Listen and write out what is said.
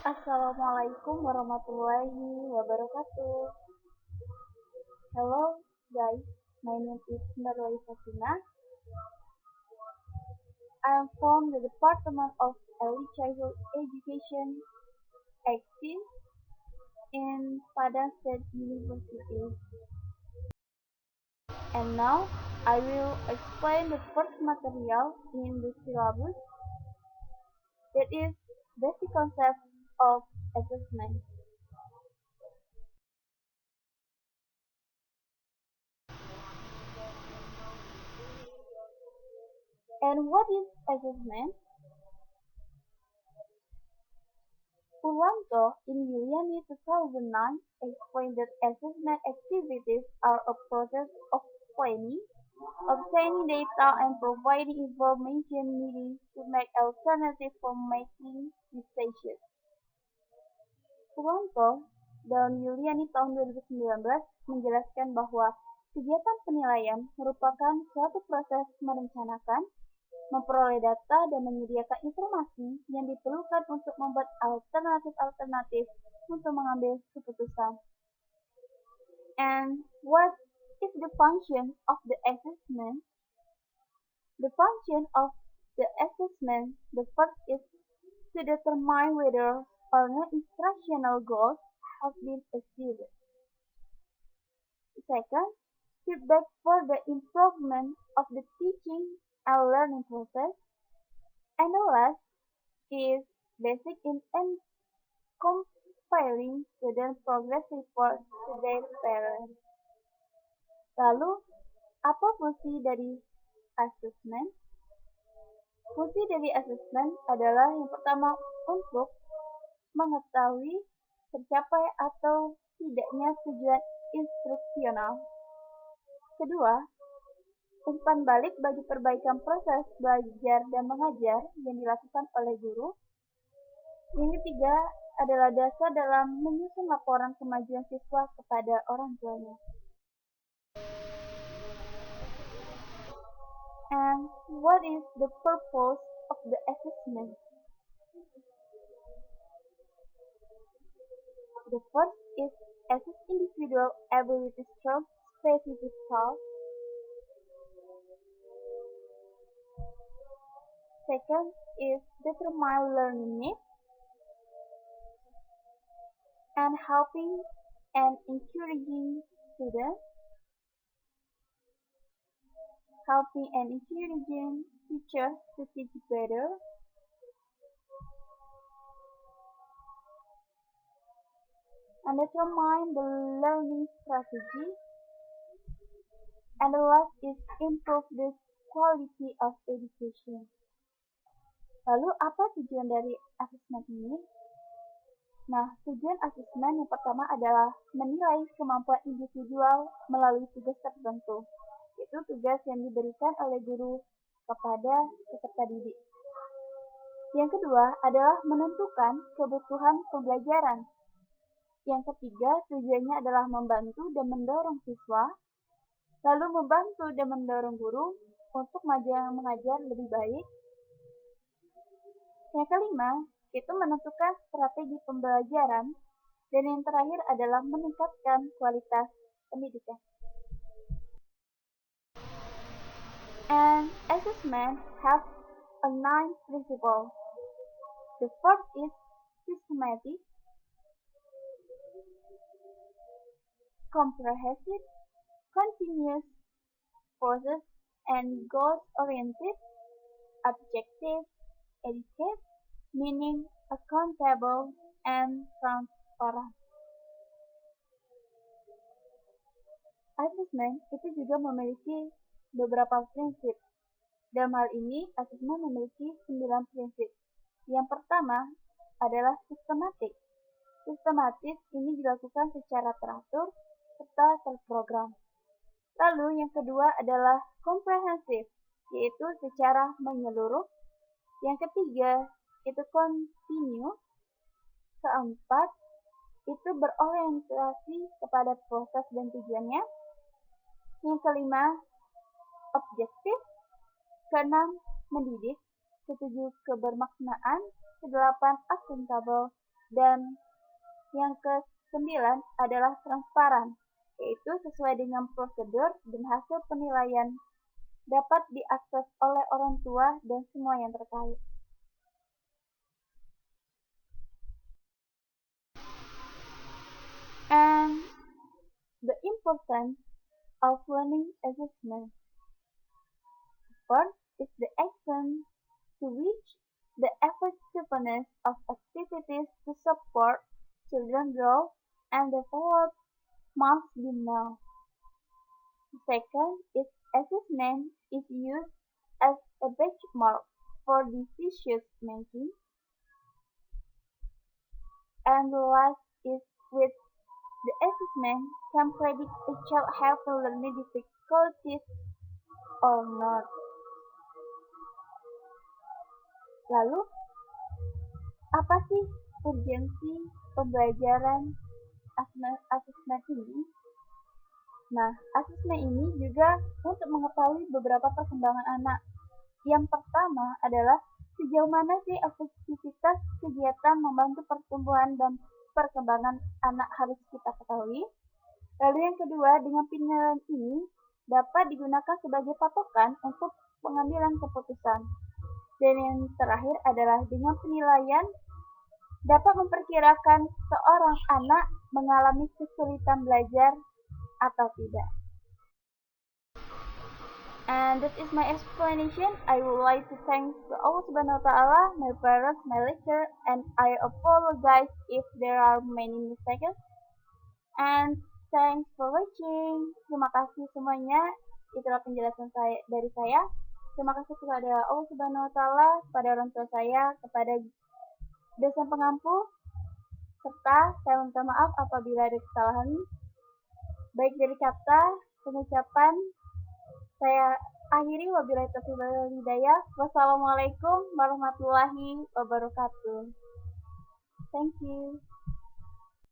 Assalamualaikum warahmatullahi wabarakatuh. Hello guys, my name is Marwai Fatina. I am from the Department of Early Childhood Education, EXIN, in Padang State University. And now I will explain the first material in the syllabus, that is basic concept of assessment. And what is assessment? Purwanto in Yuliani 2009 explained that assessment activities are a process of planning, obtaining data, and providing information needed to make alternatives for making decisions. Purwanto dan Yuliani tahun 2019 menjelaskan bahwa kegiatan penilaian merupakan suatu proses merencanakan, memperoleh data, dan menyediakan informasi yang diperlukan untuk membuat alternatif-alternatif untuk mengambil keputusan. And what is the function of the assessment? The function of the assessment, the first is to determine whether or not instructional goals have been achieved. Second, feedback for the improvement of the teaching and learning process. And the last is basic in compiling student progress report to their parents. Lalu, apa fungsi dari assessment? Fungsi dari assessment adalah yang pertama untuk mengetahui tercapai atau tidaknya tujuan instruksional. Kedua, umpan balik bagi perbaikan proses belajar dan mengajar yang dilakukan oleh guru. Yang ketiga adalah dasar dalam menyusun laporan kemajuan siswa kepada orang tuanya. And what is the purpose of the assessment? The first is assess individual abilities from specific tasks. Second is determine learning needs and helping and encouraging students. Helping and encouraging teachers to teach better. And determine the learning strategy. And the last is improve the quality of education. Lalu apa tujuan dari asesmen ini? Nah, tujuan asesmen yang pertama adalah menilai kemampuan individual melalui tugas tertentu, yaitu tugas yang diberikan oleh guru kepada peserta didik. Yang kedua adalah menentukan kebutuhan pembelajaran. Yang ketiga, tujuannya adalah membantu dan mendorong siswa, lalu membantu dan mendorong guru untuk mengajar lebih baik. Yang kelima, itu menentukan strategi pembelajaran, dan yang terakhir adalah meningkatkan kualitas pendidikan. And assessment has a 9 principles. The first is systematic, comprehensive, continuous, process and goals-oriented, objective, educate, meaning, accountable, and transparent. Asesmen itu juga memiliki beberapa prinsip. Dalam hal ini, asesmen memiliki 9 prinsip. Yang pertama adalah sistematik. Sistematis ini dilakukan secara teratur serta terprogram. Lalu yang kedua adalah komprehensif, yaitu secara menyeluruh. Yang ketiga itu continue. Keempat itu berorientasi kepada proses dan tujuannya. Yang kelima objektif. Keenam mendidik. Ketujuh kebermaknaan. Kedelapan akuntabel. Dan yang ke-9 adalah transparan, yaitu sesuai dengan prosedur dan hasil penilaian dapat diakses oleh orang tua dan semua yang terkait. And the importance of learning assessment. First is the extent to which the effectiveness of activities to support children grow and develop must be known. Second is assessment is used as a benchmark for decision making. And the last is with the assessment can predict a child have learning difficulties or not. Lalu, apa sih urgensi pembelajaran asesmen ini? Nah, asesmen ini juga untuk mengetahui beberapa perkembangan anak. Yang pertama adalah sejauh mana sih aktivitas kegiatan membantu pertumbuhan dan perkembangan anak harus kita ketahui. Lalu yang kedua, dengan penilaian ini dapat digunakan sebagai patokan untuk pengambilan keputusan. Dan yang terakhir adalah dengan penilaian dapat memperkirakan seorang anak mengalami kesulitan belajar atau tidak. And that is my explanation. I would like to thank Allah Subhanahu wa Ta'ala, my parents, my lecturer, and I apologize if there are many mistakes. And thanks for watching. Terima kasih semuanya. Itulah penjelasan dari saya. Terima kasih kepada Allah Subhanahu wa Ta'ala, kepada orang tua saya, kepada dosen pengampu, serta saya minta maaf apabila ada kesalahan, baik dari kata, pengucapan. Saya akhiri, wabillahi taufiq wal hidayah. Wassalamualaikum warahmatullahi wabarakatuh. Thank you.